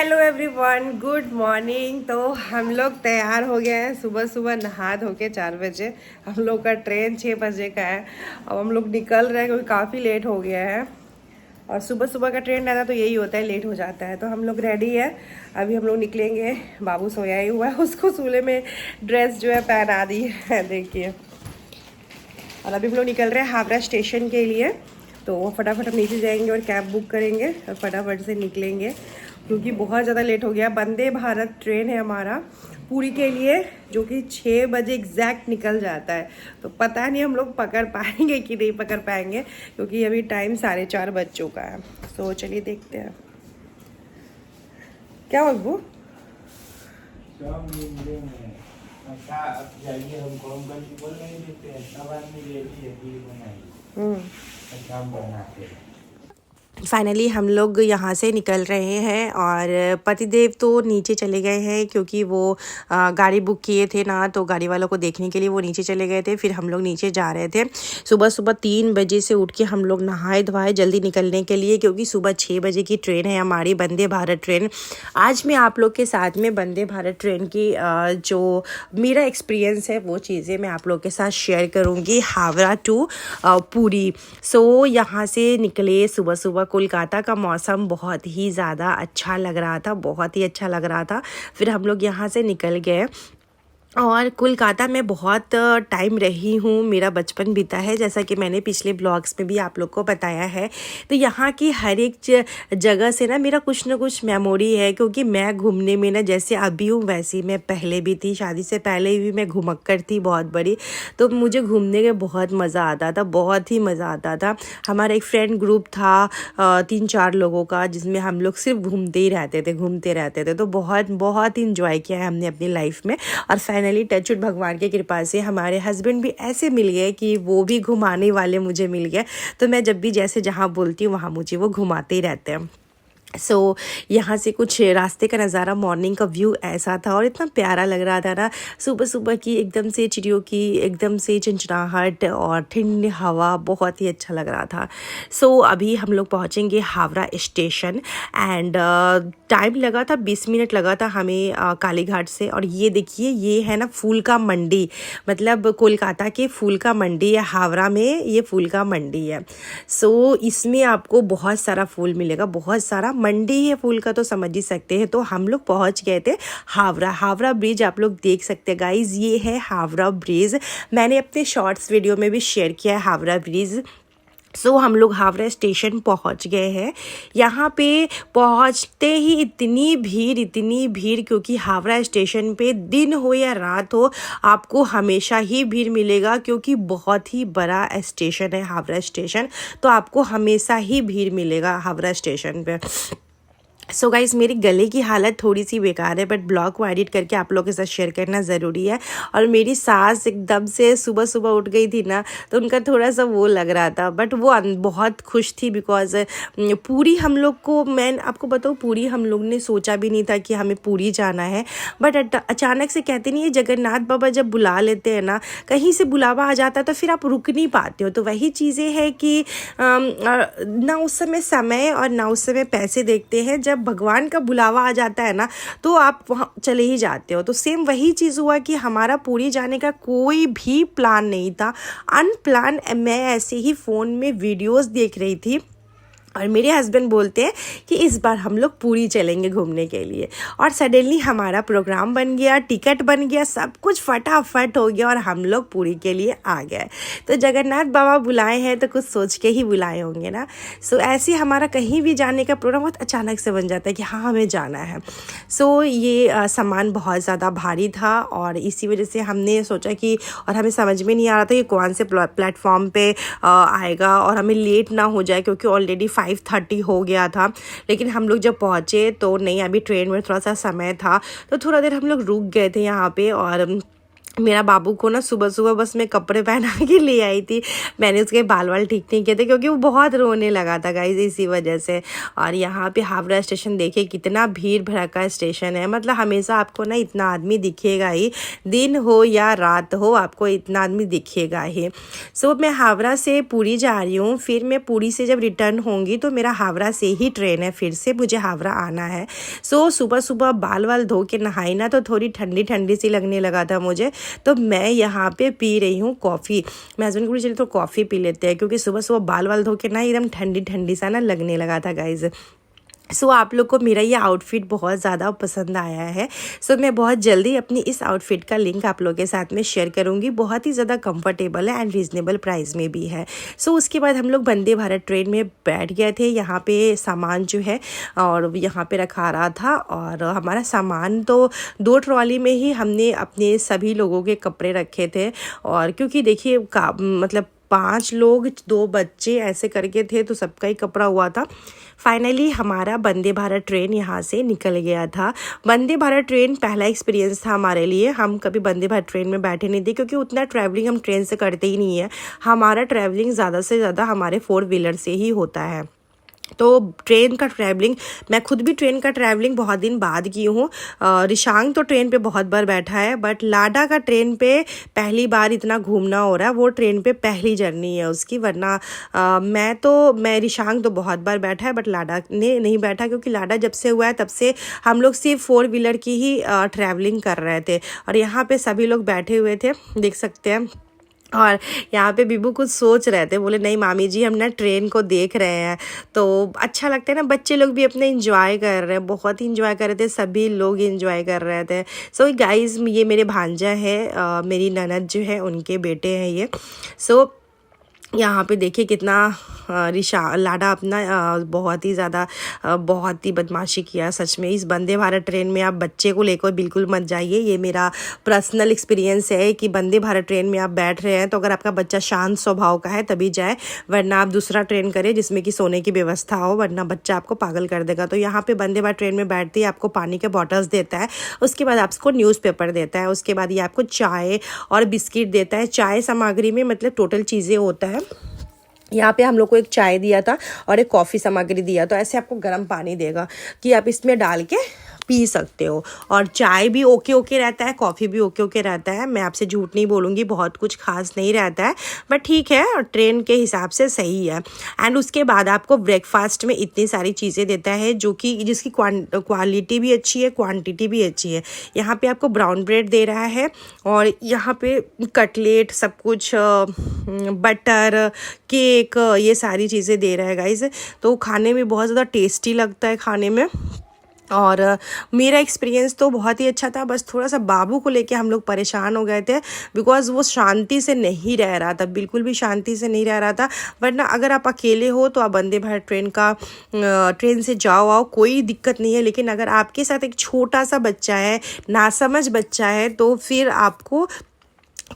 Hello everyone, good morning. तो हम लोग तैयार हो गए हैं सुबह सुबह नहा धो के 4 बजे। हम लोग का ट्रेन 6 बजे का है। अब हम लोग निकल रहे हैं क्योंकि काफ़ी लेट हो गया है। और सुबह सुबह का ट्रेन रहता है तो यही होता है, लेट हो जाता है। तो हम लोग रेडी है, अभी हम लोग निकलेंगे। बाबू सोया ही हुआ है, उसको सूले में ड्रेस जो है पहना दी है, देखिए। और अभी हम लोग निकल रहे हैं हावड़ा स्टेशन के लिए। तो फटाफट हम नीचे जाएंगे और कैब बुक करेंगे और फटाफट से निकलेंगे क्योंकि बहुत ज़्यादा लेट हो गया। वंदे भारत ट्रेन है हमारा पुरी के लिए, जो कि 6 बजे एग्जैक्ट निकल जाता है। तो पता नहीं हम लोग पकड़ पाएंगे कि नहीं पकड़ पाएंगे, क्योंकि अभी टाइम 4:30 बज चुका है। तो चलिए देखते हैं क्या बब्बू। फाइनली हम लोग यहाँ से निकल रहे हैं और पतिदेव तो नीचे चले गए हैं क्योंकि वो गाड़ी बुक किए थे ना, तो गाड़ी वालों को देखने के लिए वो नीचे चले गए थे। फिर हम लोग नीचे जा रहे थे। सुबह सुबह 3 बजे से उठ के हम लोग नहाए धोए जल्दी निकलने के लिए, क्योंकि सुबह 6 बजे की ट्रेन है हमारी वंदे भारत ट्रेन। आज मैं आप लोग के साथ में वंदे भारत ट्रेन की जो मेरा एक्सपीरियंस है वो चीज़ें मैं आप लोग के साथ शेयर करूँगी, हावड़ा टू पुरी। सो यहाँ से निकले सुबह सुबह। कोलकाता का मौसम बहुत ही ज़्यादा अच्छा लग रहा था, बहुत ही अच्छा लग रहा था। फिर हम लोग यहाँ से निकल गए और कोलकाता में बहुत टाइम रही हूँ, मेरा बचपन बीता है, जैसा कि मैंने पिछले ब्लॉग्स में भी आप लोग को बताया है। तो यहाँ की हर एक जगह से ना मेरा कुछ ना कुछ मेमोरी है, क्योंकि मैं घूमने में ना जैसे अभी हूँ वैसी मैं पहले भी थी। शादी से पहले भी मैं घुमक्कड़ थी बहुत बड़ी। तो मुझे घूमने में बहुत मज़ा आता था, बहुत ही मज़ा आता था। हमारा एक फ्रेंड ग्रुप था 3-4 लोगों का, जिसमें हम लोग सिर्फ घूमते ही रहते थे, घूमते रहते थे। तो बहुत बहुत इंजॉय किया है हमने अपनी लाइफ में। और फाइनली टचवुड भगवान की कृपा से हमारे हस्बैंड भी ऐसे मिल गए कि वो भी घुमाने वाले मुझे मिल गए। तो मैं जब भी जैसे जहाँ बोलती हूँ वहाँ मुझे वो घुमाते ही रहते हैं। सो यहाँ से कुछ रास्ते का नज़ारा, मॉर्निंग का व्यू ऐसा था और इतना प्यारा लग रहा था ना। सुबह सुबह की एकदम से चिड़ियों की एकदम से चिंचिड़ाहट और ठंडी हवा, बहुत ही अच्छा लग रहा था। सो अभी हम लोग पहुँचेंगे हावड़ा स्टेशन एंड टाइम लगा था 20 मिनट लगा था हमें कालीघाट से। और ये देखिए, ये है ना फूल का मंडी, मतलब कोलकाता के फूल का मंडी है, हावड़ा में ये फूल का मंडी है। सो इसमें आपको बहुत सारा फूल मिलेगा, बहुत सारा। मंडी है फूल का तो समझ ही सकते हैं। तो हम लोग पहुंच गए थे हावड़ा। हावड़ा ब्रिज आप लोग देख सकते हैं गाइज, ये है हावड़ा ब्रिज। मैंने अपने शॉर्ट्स वीडियो में भी शेयर किया है हावड़ा ब्रिज। सो हम लोग हावड़ा स्टेशन पहुंच गए हैं। यहाँ पे पहुंचते ही इतनी भीड़, क्योंकि हावड़ा स्टेशन पे दिन हो या रात हो आपको हमेशा ही भीड़ मिलेगा, क्योंकि बहुत ही बड़ा स्टेशन है हावड़ा स्टेशन। तो आपको हमेशा ही भीड़ मिलेगा हावड़ा स्टेशन पे। सो गाइस, मेरी गले की हालत थोड़ी सी बेकार है, बट ब्लॉग को एडिट करके आप लोगों के साथ शेयर करना ज़रूरी है। और मेरी सास एकदम से सुबह सुबह उठ गई थी ना, तो उनका थोड़ा सा वो लग रहा था, बट वो बहुत खुश थी बिकॉज पूरी हम लोग को, मैं आपको बताऊँ, पूरी हम लोग ने सोचा भी नहीं था कि हमें पूरी जाना है। बट अचानक से कहते नहीं है, जगन्नाथ बाबा जब बुला लेते हैं ना, कहीं से बुलावा आ जाता है तो फिर आप रुक नहीं पाते हो। तो वही चीज़ें हैं कि ना उस समय और ना उस समय पैसे देखते हैं। जब भगवान का बुलावा आ जाता है ना, तो आप वहाँ चले ही जाते हो। तो सेम वही चीज़ हुआ कि हमारा पूरी जाने का कोई भी प्लान नहीं था, अनप्लान। मैं ऐसे ही फ़ोन में वीडियोस देख रही थी और मेरे हस्बैंड बोलते हैं कि इस बार हम लोग पूरी चलेंगे घूमने के लिए। और सडनली हमारा प्रोग्राम बन गया, टिकट बन गया, सब कुछ फटाफट हो गया और हम लोग पूरी के लिए आ गए। तो जगन्नाथ बाबा बुलाए हैं तो कुछ सोच के ही बुलाए होंगे ना। सो ऐसे हमारा कहीं भी जाने का प्रोग्राम बहुत अचानक से बन जाता है कि हाँ हमें जाना है। सो ये सामान बहुत ज़्यादा भारी था और इसी वजह से हमने सोचा कि, और हमें समझ में नहीं आ रहा था कि कौन से प्लेटफॉर्म पे आएगा और हमें लेट ना हो जाए, क्योंकि ऑलरेडी 5:30 हो गया था। लेकिन हम लोग जब पहुँचे तो नहीं, अभी ट्रेन में थोड़ा सा समय था, तो थोड़ा देर हम लोग रुक गए थे यहाँ पे। और मेरा बाबू को ना सुबह सुबह बस मैं कपड़े पहना के ले आई थी। मैंने उसके बाल वाल ठीक नहीं किए थे क्योंकि वो बहुत रोने लगा था गाइस, इसी वजह से। और यहाँ पे हावड़ा स्टेशन देखिए कितना भीड़ भड़का स्टेशन है, मतलब हमेशा आपको ना इतना आदमी दिखेगा ही, दिन हो या रात हो आपको इतना आदमी दिखेगा ही। सो मैं हावड़ा से पुरी जा रही हूँ, फिर मैं पुरी से जब रिटर्न होंगी तो मेरा हावड़ा से ही ट्रेन है, फिर से मुझे हावड़ा आना है। सो सुबह सुबह बाल वाल धो के नहाई ना तो थोड़ी ठंडी ठंडी सी लगने लगा था मुझे, तो मैं यहाँ पे पी रही हूँ कॉफ़ी। मैं हस्बैंड को चलिए तो कॉफ़ी पी लेते हैं, क्योंकि सुबह सुबह बाल वाल धो के ना एकदम ठंडी ठंडी सा ना लगने लगा था गाइज। सो आप लोग को मेरा ये आउटफिट बहुत ज़्यादा पसंद आया है। सो मैं बहुत जल्दी अपनी इस आउटफिट का लिंक आप लोगों के साथ में शेयर करूँगी। बहुत ही ज़्यादा कंफर्टेबल है एंड रीज़नेबल प्राइस में भी है। सो उसके बाद हम लोग वंदे भारत ट्रेन में बैठ गए थे। यहाँ पे सामान जो है और यहाँ पे रखा रहा था, और हमारा सामान तो 2 ट्रॉली में ही हमने अपने सभी लोगों के कपड़े रखे थे। और क्योंकि देखिए मतलब 5 लोग 2 बच्चे ऐसे करके थे, तो सबका ही कपड़ा हुआ था। फाइनली हमारा वंदे भारत ट्रेन यहाँ से निकल गया था। वंदे भारत ट्रेन पहला एक्सपीरियंस था हमारे लिए। हम कभी वंदे भारत ट्रेन में बैठे नहीं थे, क्योंकि उतना ट्रैवलिंग हम ट्रेन से करते ही नहीं है। हमारा ट्रैवलिंग ज़्यादा से ज़्यादा हमारे 4 व्हीलर से ही होता है। तो ट्रेन का ट्रैवलिंग, मैं खुद भी ट्रेन का ट्रैवलिंग बहुत दिन बाद की हूँ। रिशांग तो ट्रेन पे बहुत बार बैठा है, बट लाडा का ट्रेन पे पहली बार इतना घूमना हो रहा है। वो ट्रेन पे पहली जर्नी है उसकी, वरना मैं रिशांग तो बहुत बार बैठा है, बट लाडा ने नहीं बैठा, क्योंकि लाडा जब से हुआ है तब से हम लोग सिर्फ 4 व्हीलर की ही ट्रैवलिंग कर रहे थे। और यहाँ पे सभी लोग बैठे हुए थे, देख सकते हैं। और यहाँ पे बीबू कुछ सोच रहे थे, बोले नहीं मामी जी हम ना ट्रेन को देख रहे हैं। तो अच्छा लगता है ना, बच्चे लोग भी अपने इंजॉय कर रहे हैं, बहुत ही इंजॉय कर रहे थे, सभी लोग इंजॉय कर रहे थे। सो गाइस ये मेरे भांजा है, मेरी ननद जो है उनके बेटे हैं ये। सो यहाँ पे देखिए कितना लाडा अपना बहुत ही ज़्यादा बहुत ही बदमाशी किया सच में। इस वंदे भारत ट्रेन में आप बच्चे को लेकर बिल्कुल मत जाइए। ये मेरा पर्सनल एक्सपीरियंस है कि वंदे भारत ट्रेन में आप बैठ रहे हैं तो अगर आपका बच्चा शांत स्वभाव का है तभी जाए, वरना आप दूसरा ट्रेन करें जिसमें कि सोने की व्यवस्था हो, वरना बच्चा आपको पागल कर देगा। तो यहाँ पे वंदे भारत ट्रेन में बैठते ही आपको पानी के बॉटल्स देता है, उसके बाद आपको न्यूज़पेपर देता है, उसके बाद ये आपको चाय और बिस्किट देता है। चाय सामग्री में मतलब टोटल चीज़ें होता है। यहाँ पे हम लोग को एक चाय दिया था और एक कॉफ़ी सामग्री दिया, तो ऐसे आपको गर्म पानी देगा कि आप इसमें डाल के पी सकते हो। और चाय भी ओके ओके रहता है, कॉफ़ी भी ओके ओके रहता है। मैं आपसे झूठ नहीं बोलूँगी, बहुत कुछ खास नहीं रहता है, बट ठीक है, और ट्रेन के हिसाब से सही है। एंड उसके बाद आपको ब्रेकफास्ट में इतनी सारी चीज़ें देता है जो कि जिसकी क्वालिटी भी अच्छी है, क्वांटिटी भी अच्छी है। यहाँ पे आपको ब्राउन ब्रेड दे रहा है, और यहाँ पे कटलेट सब कुछ, बटर, केक, ये सारी चीज़ें दे रहा है गाइस। तो खाने में बहुत ज़्यादा टेस्टी लगता है खाने में। और मेरा एक्सपीरियंस तो बहुत ही अच्छा था, बस थोड़ा सा बाबू को लेके हम लोग परेशान हो गए थे, बिकॉज़ वो शांति से नहीं रह रहा था, बिल्कुल भी शांति से नहीं रह रहा था। वरना अगर आप अकेले हो तो आप वंदे भारत ट्रेन से जाओ आओ, कोई दिक्कत नहीं है। लेकिन अगर आपके साथ एक छोटा सा बच्चा है, नासमझ बच्चा है, तो फिर आपको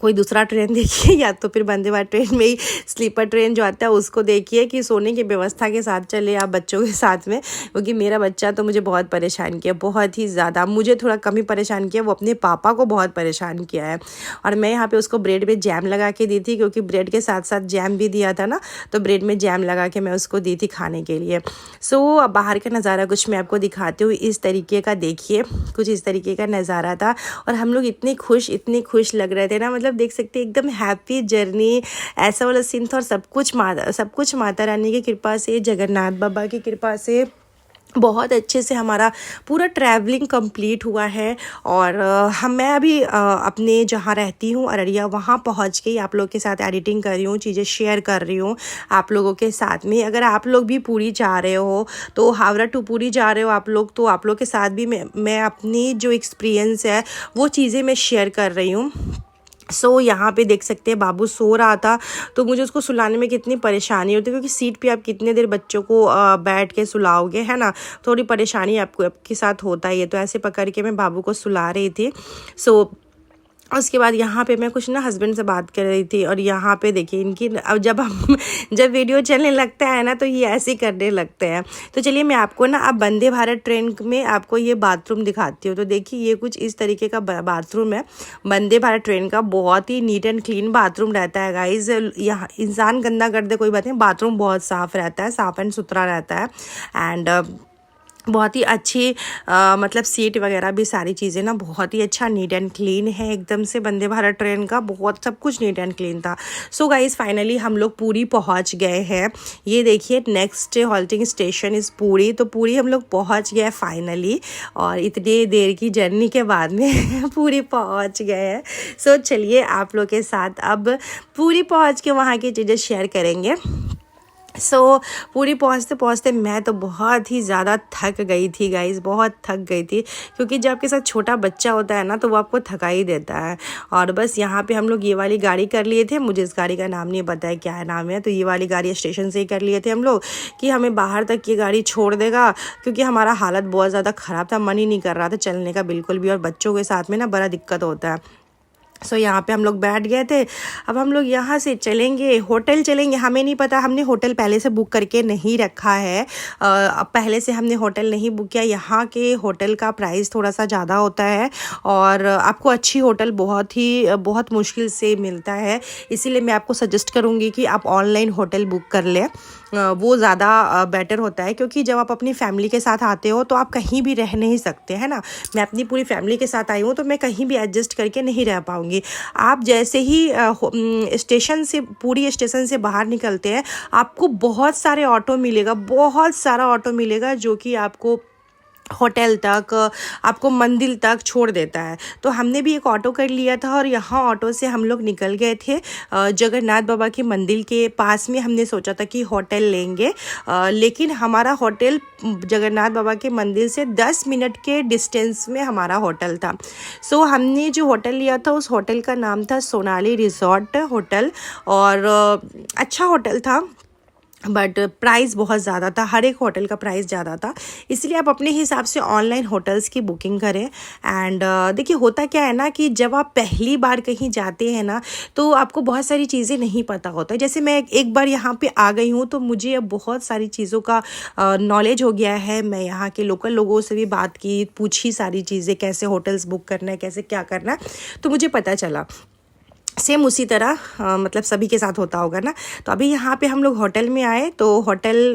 कोई दूसरा ट्रेन देखिए, या तो फिर वंदे भारत ट्रेन में ही स्लीपर ट्रेन जो आता है उसको देखिए कि सोने की व्यवस्था के साथ चले आप बच्चों के साथ में। क्योंकि मेरा बच्चा तो मुझे बहुत परेशान किया, बहुत ही ज़्यादा। मुझे थोड़ा कम ही परेशान किया, वो अपने पापा को बहुत परेशान किया है। और मैं यहाँ पे उसको ब्रेड में जैम लगा के दी थी, क्योंकि ब्रेड के साथ साथ जैम भी दिया था ना, तो ब्रेड में जैम लगा के मैं उसको दी थी खाने के लिए। सो अब बाहर का नज़ारा कुछ मैं आपको दिखाती हूँ, इस तरीके का देखिए, कुछ इस तरीके का नज़ारा था। और हम लोग इतने खुश लग रहे थे ना, मतलब देख सकते हैं एकदम हैप्पी जर्नी, ऐसा वाला सीन था। और सब कुछ माता रानी की कृपा से, जगन्नाथ बाबा की कृपा से बहुत अच्छे से हमारा पूरा ट्रैवलिंग कंप्लीट हुआ है। और मैं अभी अपने जहाँ रहती हूँ अररिया, वहाँ पहुँच के आप लोग के साथ एडिटिंग कर रही हूँ, चीज़ें शेयर कर रही हूँ आप लोगों के साथ में। अगर आप लोग भी पुरी जा रहे हो, तो हावड़ा टू पुरी जा रहे हो आप लोग, तो आप लोग के साथ भी मैं अपनी जो एक्सपीरियंस है वो चीज़ें मैं शेयर कर रही हूँ। सो यहाँ पे देख सकते हैं बाबू सो रहा था, तो मुझे उसको सुलाने में कितनी परेशानी होती है, क्योंकि सीट पे आप कितने देर बच्चों को बैठ के सुलाओगे, है ना, थोड़ी परेशानी आपके साथ होता ही है। तो ऐसे पकड़ के मैं बाबू को सुला रही थी। सो उसके बाद यहाँ पे मैं कुछ ना हस्बैंड से बात कर रही थी, और यहाँ पे देखिए इनकी अब जब हम जब वीडियो चलने लगता है ना तो ये ऐसे ही करने लगते हैं। तो चलिए मैं आपको ना अब वंदे भारत ट्रेन में आपको ये बाथरूम दिखाती हूँ। तो देखिए ये कुछ इस तरीके का बाथरूम है वंदे भारत ट्रेन का। बहुत ही नीट एंड क्लीन बाथरूम रहता है गाइज। यहाँ इंसान गंदा कर दे कोई बात नहीं, बाथरूम बहुत साफ़ रहता है, साफ़ एंड सुथरा रहता है। एंड बहुत ही अच्छी मतलब सीट वगैरह भी सारी चीज़ें ना बहुत ही अच्छा नीट एंड क्लीन है एकदम से। वंदे भारत ट्रेन का बहुत सब कुछ नीट एंड क्लीन था। सो गाइस फाइनली हम लोग पूरी पहुंच गए हैं। ये देखिए नेक्स्ट हॉल्टिंग स्टेशन इज़ पूरी। तो पूरी हम लोग पहुंच गए फाइनली, और इतनी देर की जर्नी के बाद में पूरी पहुंच गए हैं। सो चलिए आप लोग के साथ अब पूरी पहुंच के वहाँ की चीज़ें शेयर करेंगे। पूरी पहुँचते पहुँचते मैं तो बहुत ही ज़्यादा थक गई थी गाइज़, बहुत थक गई थी, क्योंकि जब आपके साथ छोटा बच्चा होता है ना तो वो आपको थका ही देता है। और बस यहाँ पे हम लोग ये वाली गाड़ी कर लिए थे, मुझे इस गाड़ी का नाम नहीं पता है क्या नाम है। तो ये वाली गाड़ी स्टेशन से ही कर लिए थे हम लोग कि हमें बाहर तक ये गाड़ी छोड़ देगा, क्योंकि हमारा हालत बहुत ज़्यादा ख़राब था, मन ही नहीं कर रहा था चलने का बिल्कुल भी, और बच्चों के साथ में ना बड़ा दिक्कत होता है। यहाँ पे हम लोग बैठ गए थे। अब हम लोग यहाँ से चलेंगे, होटल चलेंगे। हमें नहीं पता, हमने होटल पहले से बुक करके नहीं रखा है। अब पहले से हमने होटल नहीं बुक किया। यहाँ के होटल का प्राइस थोड़ा सा ज़्यादा होता है, और आपको अच्छी होटल बहुत मुश्किल से मिलता है। इसीलिए मैं आपको सजेस्ट करूँगी कि आप ऑनलाइन होटल बुक कर लें, वो ज़्यादा बेटर होता है। क्योंकि जब आप अपनी फैमिली के साथ आते हो तो आप कहीं भी रह नहीं सकते, है ना। मैं अपनी पूरी फैमिली के साथ आई हूँ तो मैं कहीं भी एडजस्ट करके नहीं रह पाऊँगी। आप जैसे ही स्टेशन से पूरी स्टेशन से बाहर निकलते हैं, आपको बहुत सारे ऑटो मिलेगा, बहुत सारा ऑटो मिलेगा जो कि आपको होटल तक, आपको मंदिर तक छोड़ देता है। तो हमने भी एक ऑटो कर लिया था, और यहाँ ऑटो से हम लोग निकल गए थे जगन्नाथ बाबा के मंदिर के पास में। हमने सोचा था कि होटल लेंगे, लेकिन हमारा होटल जगन्नाथ बाबा के मंदिर से 10 मिनट के डिस्टेंस में हमारा होटल था। हमने जो होटल लिया था उस होटल का नाम था सोनाली रिजॉर्ट होटल, और अच्छा होटल था, बट प्राइस बहुत ज़्यादा था। हर एक होटल का प्राइस ज़्यादा था, इसलिए आप अपने हिसाब से ऑनलाइन होटल्स की बुकिंग करें। एंड देखिए होता क्या है ना कि जब आप पहली बार कहीं जाते हैं ना तो आपको बहुत सारी चीज़ें नहीं पता होता है। जैसे मैं एक बार यहाँ पे आ गई हूँ तो मुझे अब बहुत सारी चीज़ों का नॉलेज हो गया है। मैं यहाँ के लोकल लोगों से भी बात की, पूछी सारी चीज़ें, कैसे होटल्स बुक करना है, कैसे क्या करना है, तो मुझे पता चला। सेम उसी तरह मतलब सभी के साथ होता होगा ना। तो अभी यहाँ पे हम लोग होटल में आए, तो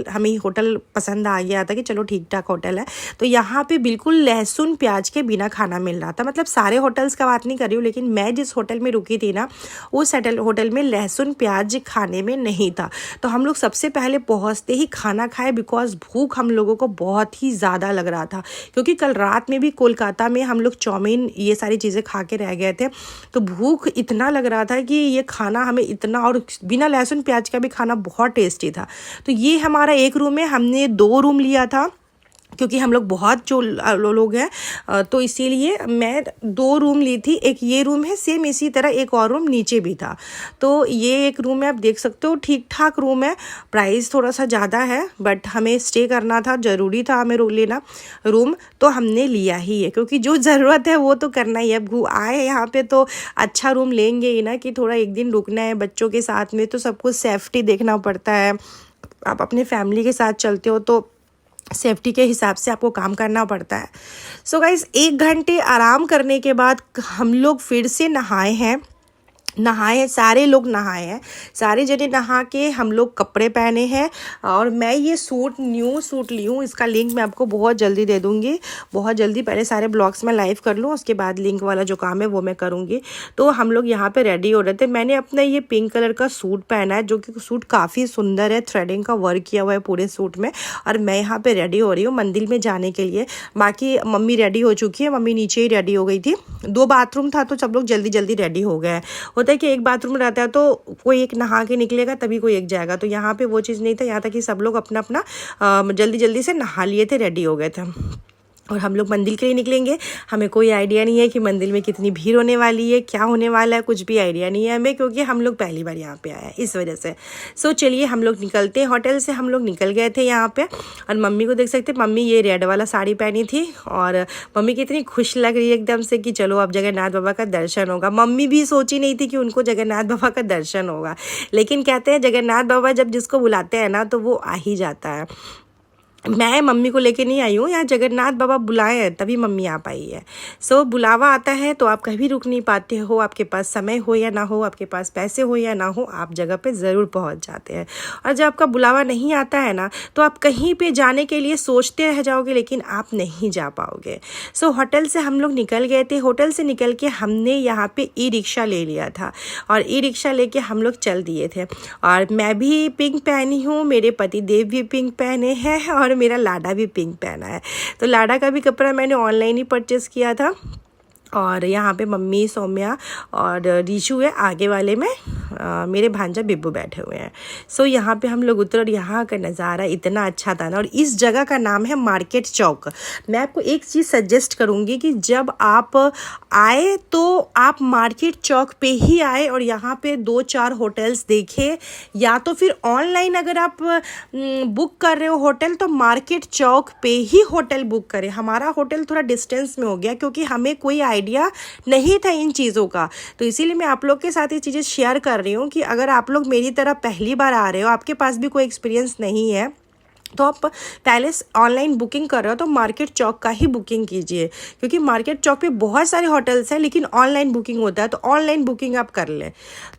हमें होटल पसंद आ गया था कि चलो ठीक ठाक होटल है। तो यहाँ पे बिल्कुल लहसुन प्याज के बिना खाना मिल रहा था। मतलब सारे होटल्स का बात नहीं कर रही हूँ, लेकिन मैं जिस होटल में रुकी थी ना उस होटल में लहसुन प्याज खाने में नहीं था। तो हम लोग सबसे पहले पहुँचते ही खाना खाए, बिकॉज भूख हम लोगों को बहुत ही ज़्यादा लग रहा था। क्योंकि कल रात में भी कोलकाता में हम लोग चाउमीन ये सारी चीज़ें खा के रह गए थे, तो भूख इतना लग रहा था कि ये खाना हमें इतना, और बिना लहसुन प्याज का भी खाना बहुत टेस्टी था। तो ये हमारा एक रूम है, हमने 2 रूम लिया था क्योंकि हम लोग बहुत जो लोग हैं, तो इसीलिए मैं 2 रूम ली थी। एक ये रूम है, सेम इसी तरह एक और रूम नीचे भी था। तो ये एक रूम है, आप देख सकते हो ठीक ठाक रूम है। प्राइस थोड़ा सा ज़्यादा है, बट हमें स्टे करना था, ज़रूरी था हमें लेना रूम, तो हमने लिया ही है, क्योंकि जो ज़रूरत है वो तो करना ही है। अब आए यहाँ पे तो अच्छा रूम लेंगे ही ना, कि थोड़ा एक दिन रुकना है बच्चों के साथ में, तो सब कुछ सेफ्टी देखना पड़ता है। आप अपने फैमिली के साथ चलते हो तो सेफ्टी के हिसाब से आपको काम करना पड़ता है। सो गाइस 1 घंटे आराम करने के बाद हम लोग फिर से नहाए, सारे लोग नहाए हैं, सारे जने नहा के हम लोग कपड़े पहने हैं। और मैं ये न्यू सूट ली हूँ, इसका लिंक मैं आपको बहुत जल्दी दे दूँगी, बहुत जल्दी। पहले सारे ब्लॉग्स में लाइव कर लूँ, उसके बाद लिंक वाला जो काम है वो मैं करूँगी। तो हम लोग यहाँ पे रेडी हो रहे थे। मैंने अपना ये पिंक कलर का सूट पहना है, जो कि सूट काफ़ी सुंदर है, थ्रेडिंग का वर्क किया हुआ है पूरे सूट में। और मैं यहाँ पर रेडी हो रही हूँ मंदिर में जाने के लिए। बाकी मम्मी रेडी हो चुकी है, मम्मी नीचे ही रेडी हो गई थी। 2 बाथरूम था तो सब लोग जल्दी जल्दी रेडी हो गए। होता है कि एक बाथरूम रहता है तो कोई एक नहा के निकलेगा तभी कोई एक जाएगा, तो यहाँ पे वो चीज़ नहीं था। यहाँ तक कि सब लोग अपना अपना जल्दी जल्दी से नहा लिए थे, रेडी हो गए थे। और हम लोग मंदिर के लिए निकलेंगे। हमें कोई आइडिया नहीं है कि मंदिर में कितनी भीड़ होने वाली है, क्या होने वाला है, कुछ भी आइडिया नहीं है हमें, क्योंकि हम लोग पहली बार यहाँ पे आए हैं इस वजह से। सो चलिए हम लोग निकलते हैं। होटल से हम लोग निकल गए थे यहाँ पे, और मम्मी को देख सकते हैं, मम्मी ये रेड वाला साड़ी पहनी थी और मम्मी कितनी खुश लग रही है एकदम से कि चलो अब जगन्नाथ बाबा का दर्शन होगा। मम्मी भी सोची नहीं थी कि उनको जगन्नाथ बाबा का दर्शन होगा, लेकिन कहते हैं जगन्नाथ बाबा जब जिसको बुलाते हैं ना तो वो आ ही जाता है। मैं मम्मी को लेके नहीं आई हूँ, यहाँ जगन्नाथ बाबा बुलाए हैं तभी मम्मी आ पाई है। सो बुलावा आता है तो आप कभी रुक नहीं पाते हो, आपके पास समय हो या ना हो, आपके पास पैसे हो या ना हो, आप जगह पे ज़रूर पहुँच जाते हैं। और जब आपका बुलावा नहीं आता है ना तो आप कहीं पे जाने के लिए सोचते रह जाओगे, लेकिन आप नहीं जा पाओगे। सो होटल से हम लोग निकल गए थे। होटल से निकल के हमने यहाँ पे ई रिक्शा ले लिया था और ई रिक्शा लेके हम लोग चल दिए थे। और मैं भी पिंक पहनी हूँ, मेरे पति देव भी पिंक पहने हैं और मेरा लाडा भी पिंक पहना है। तो लाडा का भी कपड़ा मैंने ऑनलाइन ही परचेस किया था। और यहाँ पे मम्मी, सौम्या और रीशु है आगे वाले में, मेरे भांजा बिब्बू बैठे हुए हैं। सो यहाँ पे हम लोग उतरे और यहाँ का नज़ारा इतना अच्छा था ना। और इस जगह का नाम है मार्केट चौक। मैं आपको एक चीज़ सजेस्ट करूँगी कि जब आप आए तो आप मार्केट चौक पे ही आए और यहाँ पे 2-4 होटल्स देखे, या तो फिर ऑनलाइन अगर आप बुक कर रहे हो होटल तो मार्केट चौक पे ही होटल बुक करें। हमारा होटल थोड़ा डिस्टेंस में हो गया क्योंकि हमें कोई आइडिया नहीं था इन चीज़ों का, तो इसीलिए मैं आप लोग के साथ ये चीज़ें शेयर कर रही हूँ कि अगर आप लोग मेरी तरह पहली बार आ रहे हो, आपके पास भी कोई एक्सपीरियंस नहीं है, तो आप पहले ऑनलाइन बुकिंग कर रहे हो तो मार्केट चौक का ही बुकिंग कीजिए, क्योंकि मार्केट चौक पे बहुत सारे होटल्स हैं लेकिन ऑनलाइन बुकिंग होता है, तो ऑनलाइन बुकिंग आप कर लें।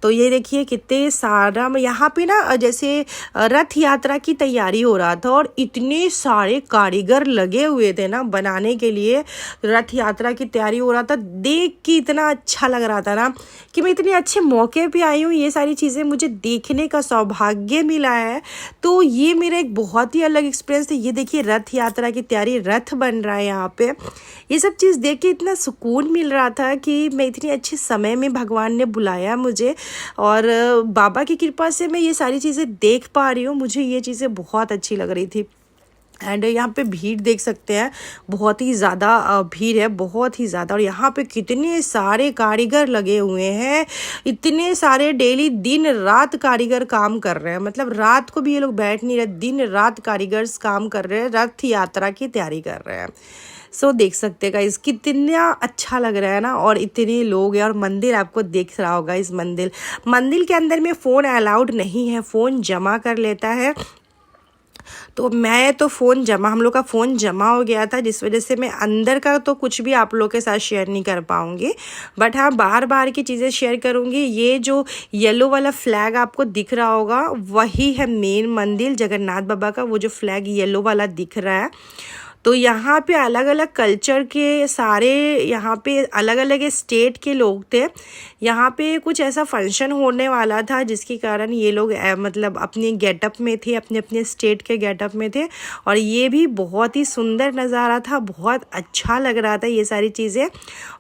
तो ये देखिए कितने सारा यहाँ पे ना जैसे रथ यात्रा की तैयारी हो रहा था और इतने सारे कारीगर लगे हुए थे ना बनाने के लिए। रथ यात्रा की तैयारी हो रहा था, देख के इतना अच्छा लग रहा था ना कि मैं इतने अच्छे मौके पे आई हूँ, ये सारी चीज़ें मुझे देखने का सौभाग्य मिला है। तो ये मेरा एक बहुत अलग एक्सपीरियंस है। ये देखिए रथ यात्रा की तैयारी, रथ बन रहा है यहाँ पे। ये सब चीज़ देख के इतना सुकून मिल रहा था कि मैं इतने अच्छे समय में भगवान ने बुलाया मुझे, और बाबा की कृपा से मैं ये सारी चीज़ें देख पा रही हूँ। मुझे ये चीज़ें बहुत अच्छी लग रही थी। एंड यहाँ पे भीड़ देख सकते हैं, बहुत ही ज़्यादा भीड़ है, बहुत ही ज़्यादा। और यहाँ पे कितने सारे कारीगर लगे हुए हैं, इतने सारे डेली दिन रात कारीगर काम कर रहे हैं। मतलब रात को भी ये लोग बैठ नहीं रहे, दिन रात कारीगर्स काम कर रहे हैं, रथ यात्रा की तैयारी कर रहे हैं। सो देख सकते हैं गाइस कितना अच्छा लग रहा है ना, और इतने लोग हैं। और मंदिर आपको दिख रहा होगा, इस मंदिर के अंदर में फ़ोन अलाउड नहीं है, फ़ोन जमा कर लेता है। तो मैं तो हम लोग का फ़ोन जमा हो गया था, जिस वजह से मैं अंदर का तो कुछ भी आप लोग के साथ शेयर नहीं कर पाऊँगी, बट हाँ बाहर की चीज़ें शेयर करूँगी। ये जो येलो वाला फ्लैग आपको दिख रहा होगा वही है मेन मंदिर जगन्नाथ बाबा का, वो जो फ्लैग येलो वाला दिख रहा है। तो यहाँ पे अलग अलग कल्चर के सारे, यहाँ पे अलग अलग स्टेट के लोग थे। यहाँ पे कुछ ऐसा फंक्शन होने वाला था जिसके कारण ये लोग मतलब अपने गेटअप में थे, अपने अपने स्टेट के गेटअप में थे। और ये भी बहुत ही सुंदर नज़ारा था, बहुत अच्छा लग रहा था ये सारी चीज़ें।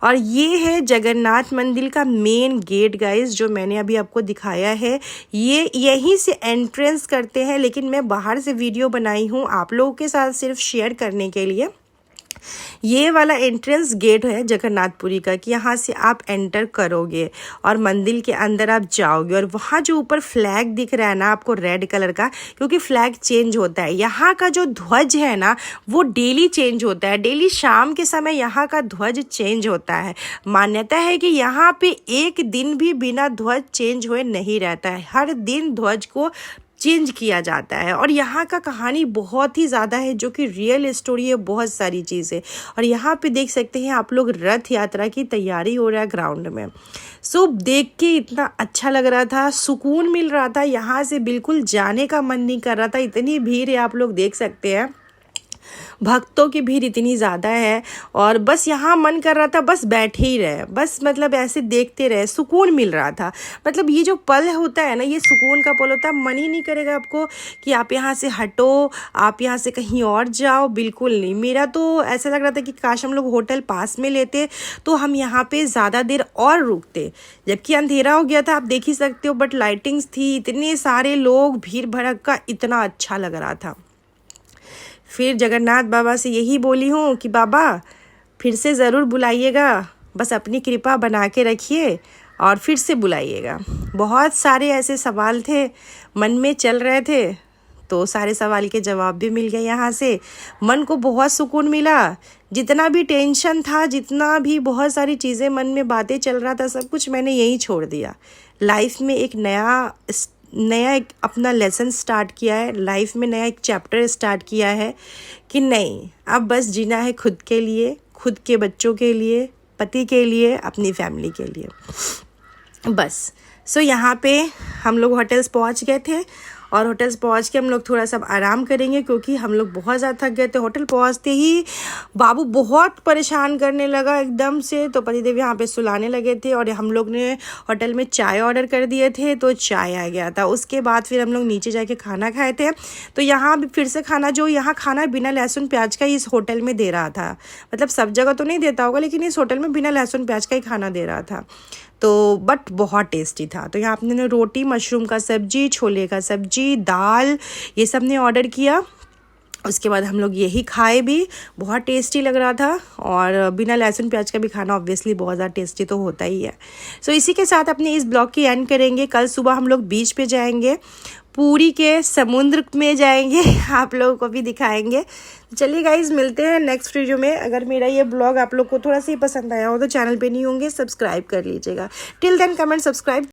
और ये है जगन्नाथ मंदिर का मेन गेट गाइस, जो मैंने अभी आपको दिखाया है। ये यहीं से एंट्रेंस करते हैं, लेकिन मैं बाहर से वीडियो बनाई हूँ आप लोगों के साथ सिर्फ शेयर करने के लिए। ये वाला एंट्रेंस गेट है जगन्नाथपुरी का, कि यहाँ से आप एंटर करोगे और मंदिर के अंदर आप जाओगे। और वहाँ जो ऊपर फ्लैग दिख रहा है ना आपको रेड कलर का, क्योंकि फ्लैग चेंज होता है। यहाँ का जो ध्वज है ना वो डेली चेंज होता है, डेली शाम के समय यहाँ का ध्वज चेंज होता है। मान्यता है कि यहाँ पे एक दिन भी बिना ध्वज चेंज हुए नहीं रहता है, हर दिन ध्वज को चेंज किया जाता है। और यहाँ का कहानी बहुत ही ज़्यादा है, जो कि रियल स्टोरी है, बहुत सारी चीज़ें। और यहाँ पे देख सकते हैं आप लोग रथ यात्रा की तैयारी हो रहा है ग्राउंड में। सो देख के इतना अच्छा लग रहा था, सुकून मिल रहा था, यहाँ से बिल्कुल जाने का मन नहीं कर रहा था। इतनी भीड़ है, आप लोग देख सकते हैं, भक्तों की भीड़ इतनी ज़्यादा है। और बस यहाँ मन कर रहा था बस बैठे ही रहे, बस मतलब ऐसे देखते रहे, सुकून मिल रहा था। मतलब ये जो पल होता है ना, ये सुकून का पल होता है। मन ही नहीं करेगा आपको कि आप यहाँ से हटो, आप यहाँ से कहीं और जाओ, बिल्कुल नहीं। मेरा तो ऐसा लग रहा था कि काश हम लोग होटल पास में लेते तो हम यहाँ पे ज़्यादा देर और रुकते, जबकि अंधेरा हो गया था, आप देख ही सकते हो। बट लाइटिंग्स थी, इतने सारे लोग, भीड़ भड़क का, इतना अच्छा लग रहा था। फिर जगन्नाथ बाबा से यही बोली हूँ कि बाबा फिर से ज़रूर बुलाइएगा, बस अपनी कृपा बना के रखिए और फिर से बुलाइएगा। बहुत सारे ऐसे सवाल थे मन में चल रहे थे, तो सारे सवाल के जवाब भी मिल गए यहाँ से। मन को बहुत सुकून मिला। जितना भी टेंशन था, जितना भी बहुत सारी चीज़ें मन में बातें चल रहा था, सब कुछ मैंने यहीं छोड़ दिया। लाइफ में एक नया एक अपना लेसन स्टार्ट किया है, लाइफ में नया एक चैप्टर स्टार्ट किया है कि नहीं, अब बस जीना है खुद के लिए, खुद के बच्चों के लिए, पति के लिए, अपनी फैमिली के लिए, बस। सो यहाँ पे हम लोग होटल्स पहुँच गए थे और होटल्स पहुँच के हम लोग थोड़ा सा आराम करेंगे क्योंकि हम लोग बहुत ज़्यादा थक गए थे। होटल पहुँचते ही बाबू बहुत परेशान करने लगा एकदम से, तो पतिदेव यहाँ पे सुलाने लगे थे और हम लोग ने होटल में चाय ऑर्डर कर दिए थे, तो चाय आ गया था। उसके बाद फिर हम लोग नीचे जाके खाना खाए थे। तो यहाँ भी फिर से खाना, जो यहाँ खाना बिना लहसुन प्याज का इस होटल में दे रहा था, मतलब सब जगह तो नहीं देता होगा लेकिन इस होटल में बिना लहसुन प्याज का ही खाना दे रहा था, तो बट बहुत टेस्टी था। तो यहाँ अपने रोटी, मशरूम का सब्जी, छोले का सब्जी, दाल, ये सब ने ऑर्डर किया। उसके बाद हम लोग यही खाए भी, बहुत टेस्टी लग रहा था। और बिना लहसुन प्याज का भी खाना ऑब्वियसली बहुत ज़्यादा टेस्टी तो होता ही है। सो इसी के साथ अपने इस ब्लॉग की एंड करेंगे। कल सुबह हम लोग बीच पे जाएंगे, पुरी के समुद्र में जाएंगे, आप लोगों को भी दिखाएंगे। चलिए गाइज, मिलते हैं नेक्स्ट वीडियो में। अगर मेरा ये ब्लॉग आप लोग को थोड़ा सा ही पसंद आया हो तो चैनल पे नहीं होंगे सब्सक्राइब कर लीजिएगा। Till then comment, subscribe.